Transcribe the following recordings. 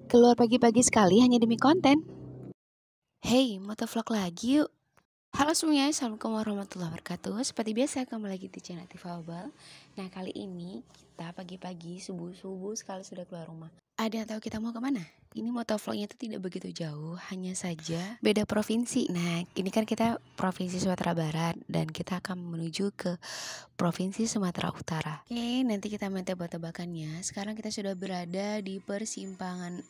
Keluar pagi-pagi sekali hanya demi konten. Hey, motovlog lagi yuk. Halo semuanya, assalamualaikum warahmatullahi wabarakatuh. Seperti biasa, kembali lagi di channel Tifabel. Nah, kali ini kita pagi-pagi, subuh-subuh sekali sudah keluar rumah. Ada yang tahu kita mau kemana? Ini motovlognya itu tidak begitu jauh, hanya saja beda provinsi. Nah, ini kan kita provinsi Sumatera Barat dan kita akan menuju ke provinsi Sumatera Utara. Oke, nanti kita main tebak-tebakannya. Sekarang kita sudah berada di persimpangan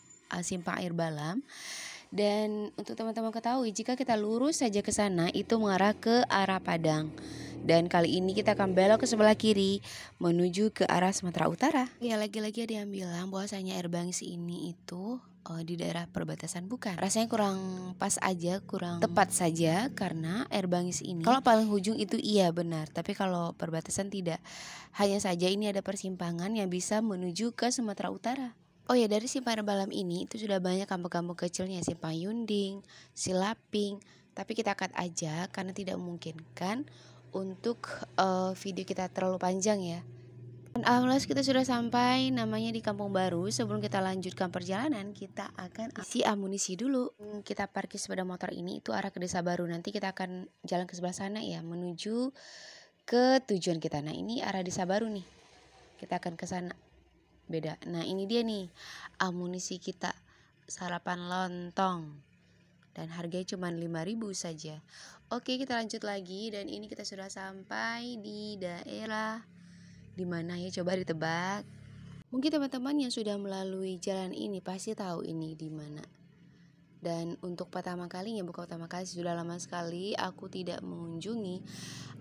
Simpang Air Balam. Dan untuk teman-teman ketahui, jika kita lurus saja ke sana itu mengarah ke arah Padang. Dan kali ini kita akan belok ke sebelah kiri menuju ke arah Sumatera Utara. Ya, lagi-lagi ada yang bilang bahwasanya Air Bangis ini itu di daerah perbatasan, bukan. Rasanya kurang pas aja, kurang tepat saja karena Air Bangis ini kalau paling ujung itu iya benar, tapi kalau perbatasan tidak. Hanya saja ini ada persimpangan yang bisa menuju ke Sumatera Utara. Oh ya, dari Simpang Air Balam ini itu sudah banyak kampung-kampung kecilnya, Simpang Yunding, Silaping. Tapi kita cut aja karena tidak memungkinkan untuk video kita terlalu panjang ya. Dan alhamdulillah kita sudah sampai namanya di Kampung Baru. Sebelum kita lanjutkan perjalanan, kita akan isi amunisi dulu. Kita parkir sepeda motor ini itu arah ke Desa Baru. Nanti kita akan jalan ke sebelah sana ya, menuju ke tujuan kita. Nah, ini arah Desa Baru nih. Kita akan ke sana. Beda. Nah, ini dia nih amunisi kita, sarapan lontong dan harganya cuma 5.000 saja. Oke, kita lanjut lagi dan ini kita sudah sampai di daerah dimana ya, coba ditebak. Mungkin teman-teman yang sudah melalui jalan ini pasti tahu ini di mana. Dan untuk pertama kalinya, bukan pertama kali, sudah lama sekali aku tidak mengunjungi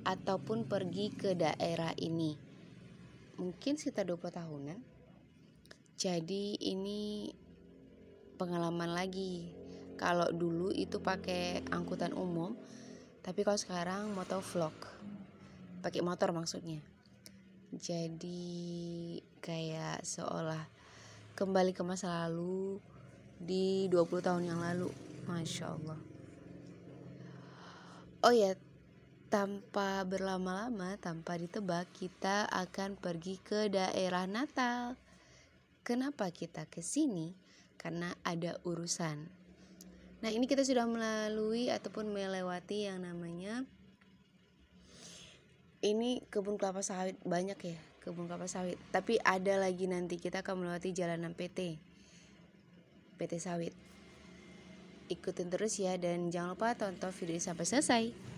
ataupun pergi ke daerah ini. Mungkin sekitar 20 tahunan. Jadi ini pengalaman lagi. Kalau dulu itu pakai angkutan umum, tapi kalau sekarang motovlog, pakai motor maksudnya. Jadi kayak seolah kembali ke masa lalu di 20 tahun yang lalu. Masya Allah. Oh ya, tanpa berlama-lama, tanpa ditebak, kita akan pergi ke daerah Natal. Kenapa kita ke sini? Karena ada urusan. Nah, ini kita sudah melalui ataupun melewati yang namanya ini kebun kelapa sawit, banyak ya kebun kelapa sawit. Tapi ada lagi nanti kita akan melewati jalanan PT sawit. Ikutin terus ya dan jangan lupa tonton video ini sampai selesai.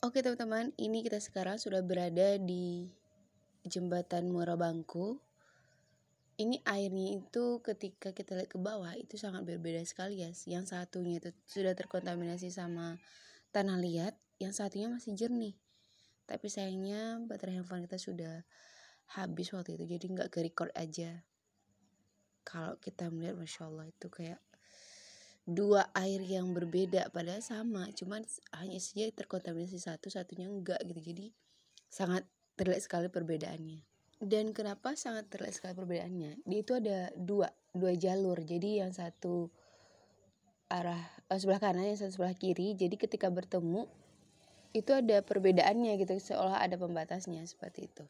Oke teman-teman, ini kita sekarang sudah berada di jembatan Muara Bangku. Ini airnya itu ketika kita lihat ke bawah itu sangat berbeda sekali ya. Yang satunya itu sudah terkontaminasi sama tanah liat, yang satunya masih jernih. Tapi sayangnya baterai handphone kita sudah habis waktu itu, jadi nggak ke-record aja. Kalau kita melihat, Masya Allah, itu kayak dua air yang berbeda padahal sama, cuman hanya saja terkontaminasi satunya enggak gitu. Jadi sangat terlihat sekali perbedaannya. Dan kenapa sangat terlihat sekali perbedaannya? Dia itu ada dua jalur. Jadi yang satu arah sebelah kanan, yang satu sebelah kiri. Jadi ketika bertemu itu ada perbedaannya gitu, seolah ada pembatasnya seperti itu.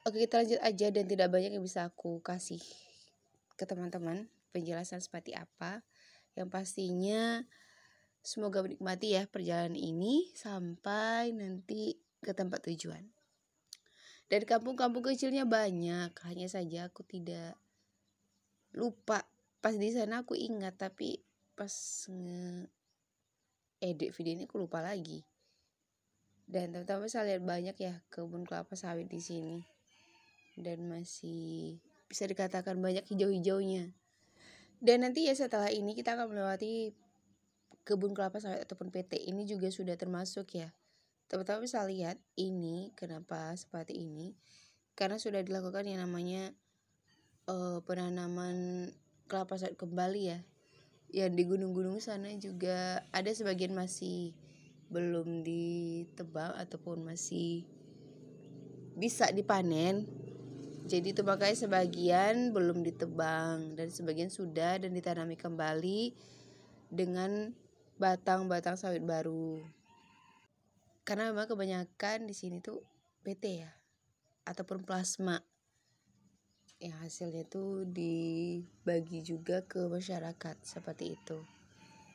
Oke, kita lanjut aja dan tidak banyak yang bisa aku kasih ke teman-teman penjelasan seperti apa. Yang pastinya semoga menikmati ya perjalanan ini sampai nanti ke tempat tujuan. Dan kampung-kampung kecilnya banyak, hanya saja aku tidak lupa. Pas di sana aku ingat, tapi pas edit video ini aku lupa lagi. Dan teman-teman saya lihat banyak ya kebun kelapa sawit di sini. Dan masih bisa dikatakan banyak hijau-hijaunya. Dan nanti ya setelah ini kita akan melewati kebun kelapa sawit ataupun PT. Ini juga sudah termasuk ya. Teman-teman bisa lihat ini kenapa seperti ini. Karena sudah dilakukan yang namanya penanaman kelapa sawit kembali ya. Yang di gunung-gunung sana juga ada sebagian masih belum ditebang ataupun masih bisa dipanen. Jadi itu makanya sebagian belum ditebang dan sebagian sudah dan ditanami kembali dengan batang-batang sawit baru. Karena memang kebanyakan di sini tuh PT ya ataupun plasma. Yang hasilnya tuh dibagi juga ke masyarakat seperti itu.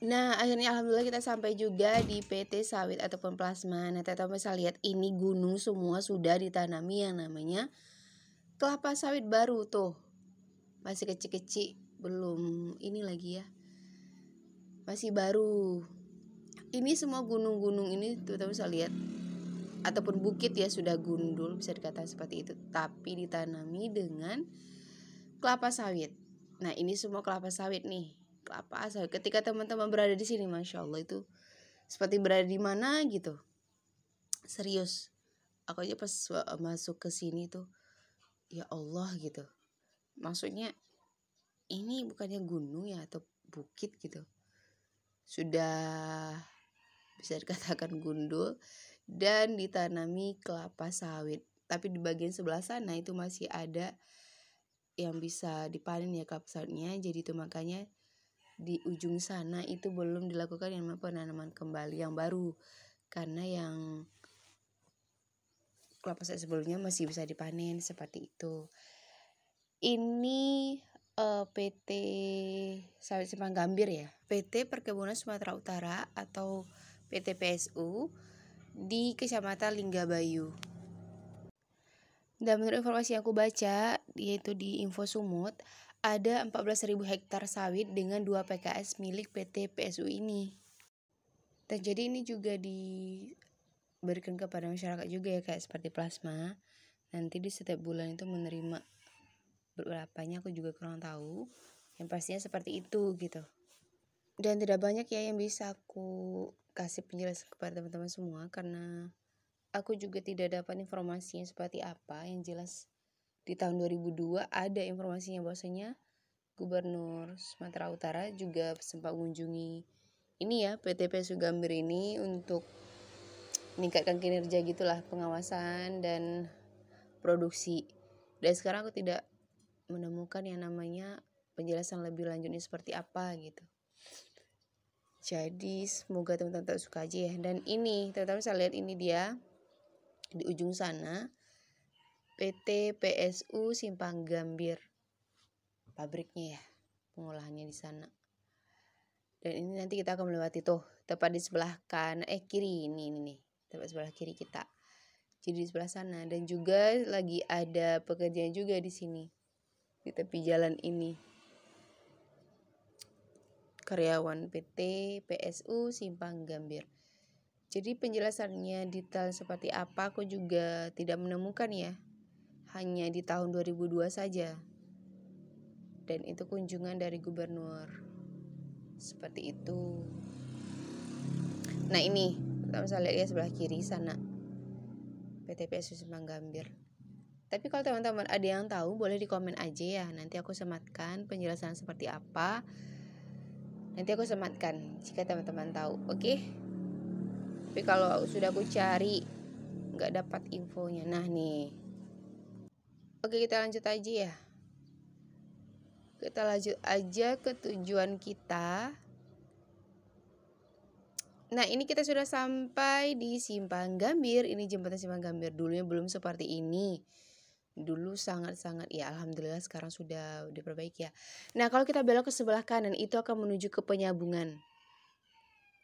Nah, akhirnya alhamdulillah kita sampai juga di PT sawit ataupun plasma. Nah, teman-teman bisa lihat ini gunung semua sudah ditanami yang namanya kelapa sawit baru tuh. Masih kecil-kecil, belum ini lagi ya. Masih baru. Ini semua gunung-gunung ini teman-teman bisa lihat ataupun bukit ya sudah gundul, bisa dikatakan seperti itu, tapi ditanami dengan kelapa sawit. Nah, ini semua kelapa sawit nih. Kelapa sawit. Ketika teman-teman berada di sini, Masya Allah, itu seperti berada di mana gitu. Serius. Aku aja pas masuk ke sini tuh, ya Allah gitu. Maksudnya ini bukannya gunung ya atau bukit gitu. Sudah bisa dikatakan gundul dan ditanami kelapa sawit. Tapi di bagian sebelah sana itu masih ada yang bisa dipanen ya kelapa sawitnya. Jadi itu makanya di ujung sana itu belum dilakukan yang namanya penanaman kembali yang baru. Karena yang kelapa sawit sebelumnya masih bisa dipanen seperti itu. Ini PT Sawit Simpang Gambir ya. PT Perkebunan Sumatera Utara atau PT PSU di Kecamatan Linggabayu. Dan menurut informasi yang aku baca, yaitu di Info Sumut, ada 14.000 hektar sawit dengan 2 PKS milik PT PSU ini. Dan jadi ini juga diberikan kepada masyarakat juga ya, kayak seperti plasma. Nanti di setiap bulan itu menerima berapanya aku juga kurang tahu. Yang pastinya seperti itu gitu. Dan tidak banyak ya yang bisa aku kasih penjelasan kepada teman-teman semua karena aku juga tidak dapat informasinya seperti apa. Yang jelas di tahun 2002 ada informasinya bahwasanya Gubernur Sumatera Utara juga sempat mengunjungi ini ya PT PSU Gambir ini untuk meningkatkan kinerja gitulah, pengawasan dan produksi. Dan sekarang aku tidak menemukan yang namanya penjelasan lebih lanjutnya seperti apa gitu. Jadi semoga teman-teman suka aja ya. Dan ini teman-teman bisa lihat ini dia di ujung sana PT PSU Simpang Gambir, pabriknya ya, pengolahannya di sana. Dan ini nanti kita akan melewati tuh tepat di sebelah kiri ini nih, tepat sebelah kiri kita. Jadi di sebelah sana dan juga lagi ada pekerjaan juga di sini di tepi jalan ini. Karyawan PT PSU Simpang Gambir. Jadi penjelasannya detail seperti apa aku juga tidak menemukan ya. Hanya di tahun 2002 saja. Dan itu kunjungan dari gubernur. Seperti itu. Nah ini, kita bisa lihat ya sebelah kiri sana. PT PSU Simpang Gambir. Tapi kalau teman-teman ada yang tahu boleh di komen aja ya. Nanti aku sematkan penjelasan seperti apa. Nanti aku sematkan jika teman-teman tahu. Oke? Tapi kalau sudah aku cari nggak dapat infonya. Nah nih. Oke, kita lanjut aja ya. Kita lanjut aja ke tujuan kita. Nah ini kita sudah sampai di Simpang Gambir. Ini jembatan Simpang Gambir. Dulunya belum seperti ini. Dulu sangat-sangat ya alhamdulillah sekarang sudah diperbaiki ya. Nah kalau kita belok ke sebelah kanan itu akan menuju ke Penyambungan.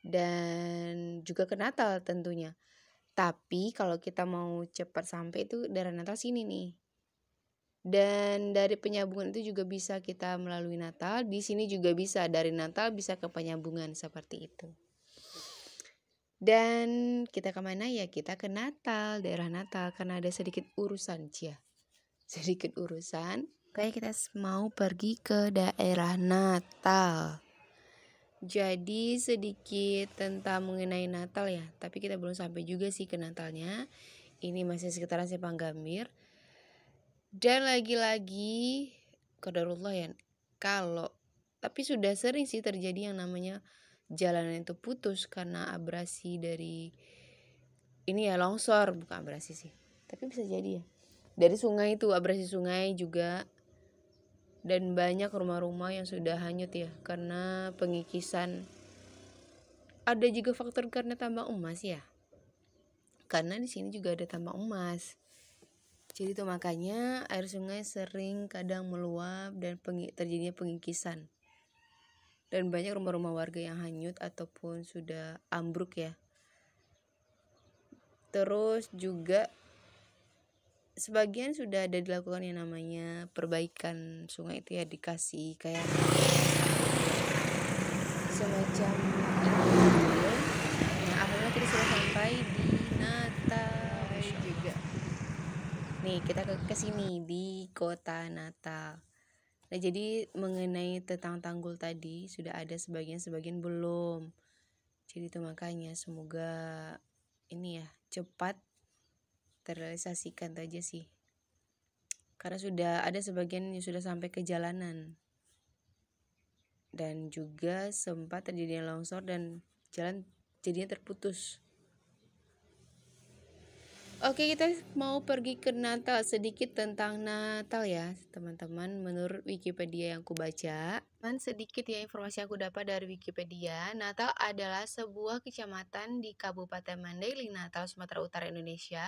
Dan juga ke Natal tentunya. Tapi kalau kita mau cepat sampai itu dari Natal sini nih. Dan dari Penyambungan itu juga bisa kita melalui Natal. Di sini juga bisa dari Natal bisa ke Penyambungan seperti itu. Dan kita kemana ya? Kita ke Natal, daerah Natal karena ada sedikit urusan sedikit urusan. Kayak kita mau pergi ke daerah Natal. Jadi sedikit tentang mengenai Natal ya. Tapi kita belum sampai juga sih ke Natalnya. Ini masih sekitaran Simpang Gambir. Dan lagi-lagi qadarullah ya. Tapi sudah sering sih terjadi yang namanya jalanan itu putus karena abrasi dari ini ya longsor, bukan abrasi sih. Tapi bisa jadi ya. Dari sungai itu abrasi sungai juga. Dan banyak rumah-rumah yang sudah hanyut ya karena pengikisan. Ada juga faktor karena tambang emas ya. Karena di sini juga ada tambang emas. Jadi itu makanya air sungai sering kadang meluap dan terjadinya pengikisan. Dan banyak rumah-rumah warga yang hanyut ataupun sudah ambruk ya. Terus juga sebagian sudah ada dilakukan yang namanya perbaikan sungai itu ya, dikasih kayak semacam ini. Nah akhirnya kita sudah sampai di Natal juga. Nih kita ke sini di kota Natal. Nah jadi mengenai tentang tanggul tadi sudah ada sebagian belum. Jadi itu makanya semoga ini ya cepat terrealisasikan aja sih. Karena sudah ada sebagian yang sudah sampai ke jalanan. Dan juga sempat terjadi longsor dan jalan jadinya terputus. Oke, kita mau pergi ke Natal. Sedikit tentang Natal ya teman-teman. Menurut Wikipedia yang aku baca, sedikit ya informasi yang aku dapat dari Wikipedia. Natal adalah sebuah kecamatan di Kabupaten Mandailing, Natal, Sumatera Utara, Indonesia,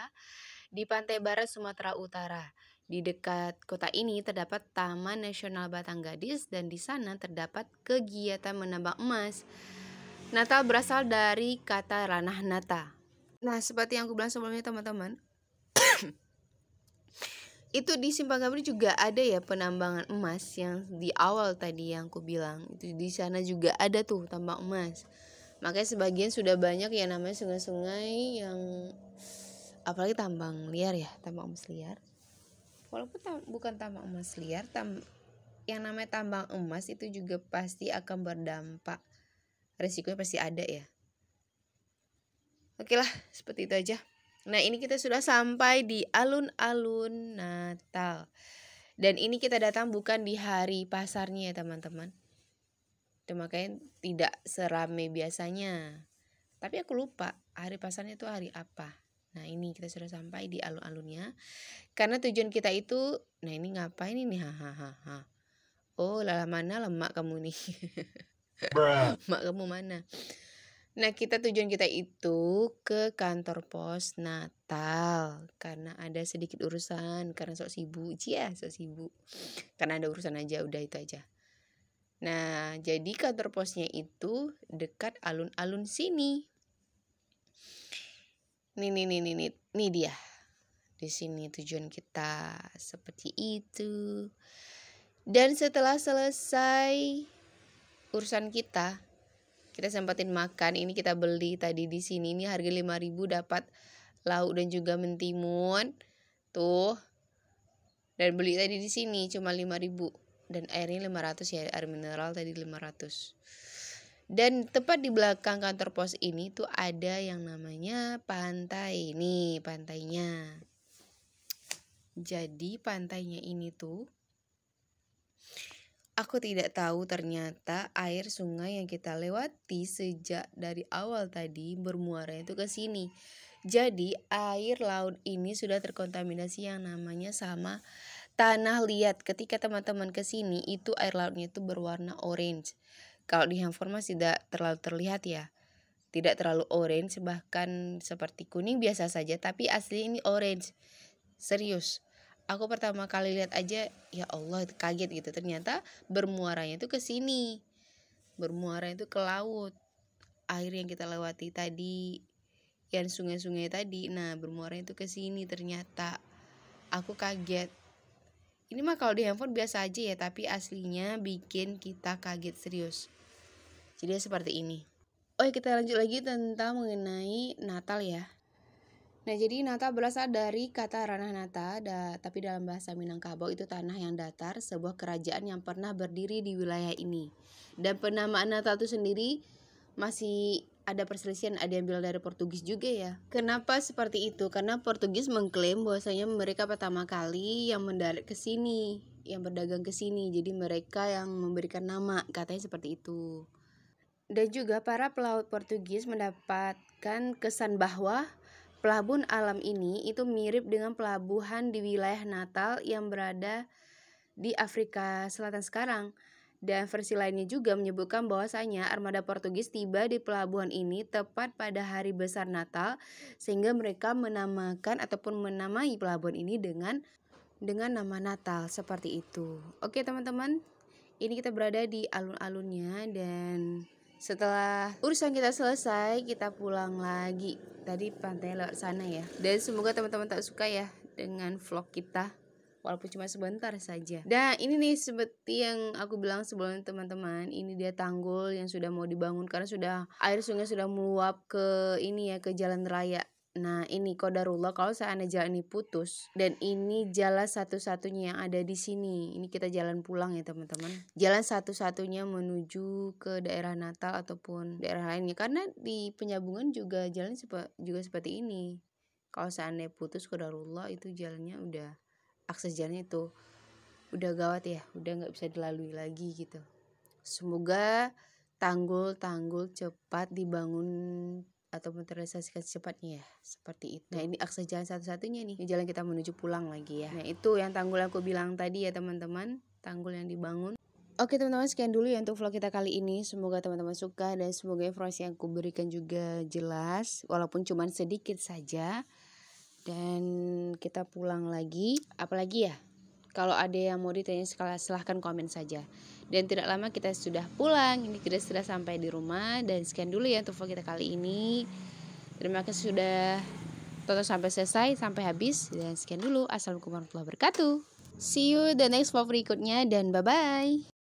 di pantai barat Sumatera Utara. Di dekat kota ini terdapat Taman Nasional Batanggadis dan di sana terdapat kegiatan menambang emas. Natal berasal dari kata ranah nata. Nah, seperti yang aku bilang sebelumnya teman-teman, itu di Simpang Gambir juga ada ya penambangan emas yang di awal tadi yang aku bilang. Itu di sana juga ada tuh tambang emas. Makanya sebagian sudah banyak ya namanya sungai-sungai yang apalagi tambang liar ya, tambang emas liar. Walaupun bukan tambang emas liar, yang namanya tambang emas itu juga pasti akan berdampak. Resikonya pasti ada ya. Oke lah, seperti itu aja. Nah ini kita sudah sampai di alun-alun Natal. Dan ini kita datang bukan di hari pasarnya ya teman-teman. Dan makanya tidak seramai biasanya. Tapi aku lupa hari pasarnya itu hari apa. Nah ini kita sudah sampai di alun-alunnya. Karena tujuan kita itu, nah ini ngapain ini? Hahaha. Oh lala mana lemak kamu nih. Mak kamu mana? Nah tujuan kita itu ke kantor pos Natal. Karena ada sedikit urusan. Karena sok sibuk. Sok sibuk. Karena ada urusan aja, udah itu aja. Nah jadi kantor posnya itu dekat alun-alun sini. Nih dia. Di sini tujuan kita seperti itu. Dan setelah selesai urusan kita Kita sempatin makan. Ini kita beli tadi di sini. Ini harga 5.000 dapat lauk dan juga mentimun. Tuh. Dan beli tadi di sini cuma 5.000 dan airnya 500 ya, air mineral tadi 500. Dan tepat di belakang kantor pos ini tuh ada yang namanya pantai. Nih pantainya. Jadi pantainya ini tuh aku tidak tahu ternyata air sungai yang kita lewati sejak dari awal tadi bermuara itu ke sini. Jadi air laut ini sudah terkontaminasi yang namanya sama tanah liat. Ketika teman-teman ke sini itu air lautnya itu berwarna orange. Kalau di handphone masih tidak terlalu terlihat ya. Tidak terlalu orange, bahkan seperti kuning biasa saja, tapi asli ini orange. Serius. Aku pertama kali lihat aja, ya Allah kaget gitu. Ternyata bermuaranya itu ke sini. Bermuara itu ke laut. Air yang kita lewati tadi, yang sungai-sungai tadi, nah bermuara itu ke sini ternyata. Aku kaget. Ini mah kalau di handphone biasa aja ya, tapi aslinya bikin kita kaget serius. Jadi seperti ini. Oh ya, kita lanjut lagi tentang mengenai Natal ya. Nah, jadi Natal berasal dari kata Ranah Nata, tapi dalam bahasa Minangkabau itu tanah yang datar, sebuah kerajaan yang pernah berdiri di wilayah ini. Dan penamaan Natal itu sendiri masih ada perselisihan, ada yang bilang dari Portugis juga ya. Kenapa seperti itu? Karena Portugis mengklaim bahwasanya mereka pertama kali yang mendarat ke sini, yang berdagang ke sini. Jadi mereka yang memberikan nama, katanya seperti itu. Dan juga para pelaut Portugis mendapatkan kesan bahwa pelabuhan alam ini itu mirip dengan pelabuhan di wilayah Natal yang berada di Afrika Selatan sekarang. Dan versi lainnya juga menyebutkan bahwasanya armada Portugis tiba di pelabuhan ini tepat pada hari besar Natal, sehingga mereka menamakan ataupun menamai pelabuhan ini dengan nama Natal seperti itu. Oke teman-teman, ini kita berada di alun-alunnya dan setelah urusan kita selesai, kita pulang lagi. Tadi pantai lewat sana ya. Dan semoga teman-teman tak suka ya dengan vlog kita, walaupun cuma sebentar saja. Dan ini nih seperti yang aku bilang sebelumnya teman-teman, ini dia tanggul yang sudah mau dibangun karena air sungai sudah meluap ke ini ya, ke jalan raya. Nah ini qadarullah kalau seandainya jalan ini putus dan ini jalan satu-satunya yang ada di sini. Ini kita jalan pulang ya teman-teman. Jalan satu-satunya menuju ke daerah Natal ataupun daerah lainnya. Karena di Penyambungan juga jalan juga seperti ini. Kalau seandainya putus qadarullah itu jalannya udah, akses jalannya itu udah gawat ya. Udah gak bisa dilalui lagi gitu. Semoga tanggul-tanggul cepat dibangun ataupun terrealisasikan secepatnya ya, seperti itu. Nah ini akses jalan satu-satunya nih, ini jalan kita menuju pulang lagi ya. Nah itu yang tanggul aku bilang tadi ya teman-teman, tanggul yang dibangun. Oke teman-teman, sekian dulu ya untuk vlog kita kali ini. Semoga teman-teman suka dan semoga informasi yang aku berikan juga jelas, walaupun cuma sedikit saja. Dan kita pulang lagi, apalagi ya, kalau ada yang mau ditanya silahkan komen saja. Dan tidak lama kita sudah pulang. Ini kita sudah sampai di rumah. Dan sekian dulu ya untuk vlog kita kali ini. Terima kasih sudah tonton sampai selesai, sampai habis. Dan sekian dulu. Assalamualaikum warahmatullahi wabarakatuh. See you the next vlog berikutnya. Dan bye-bye.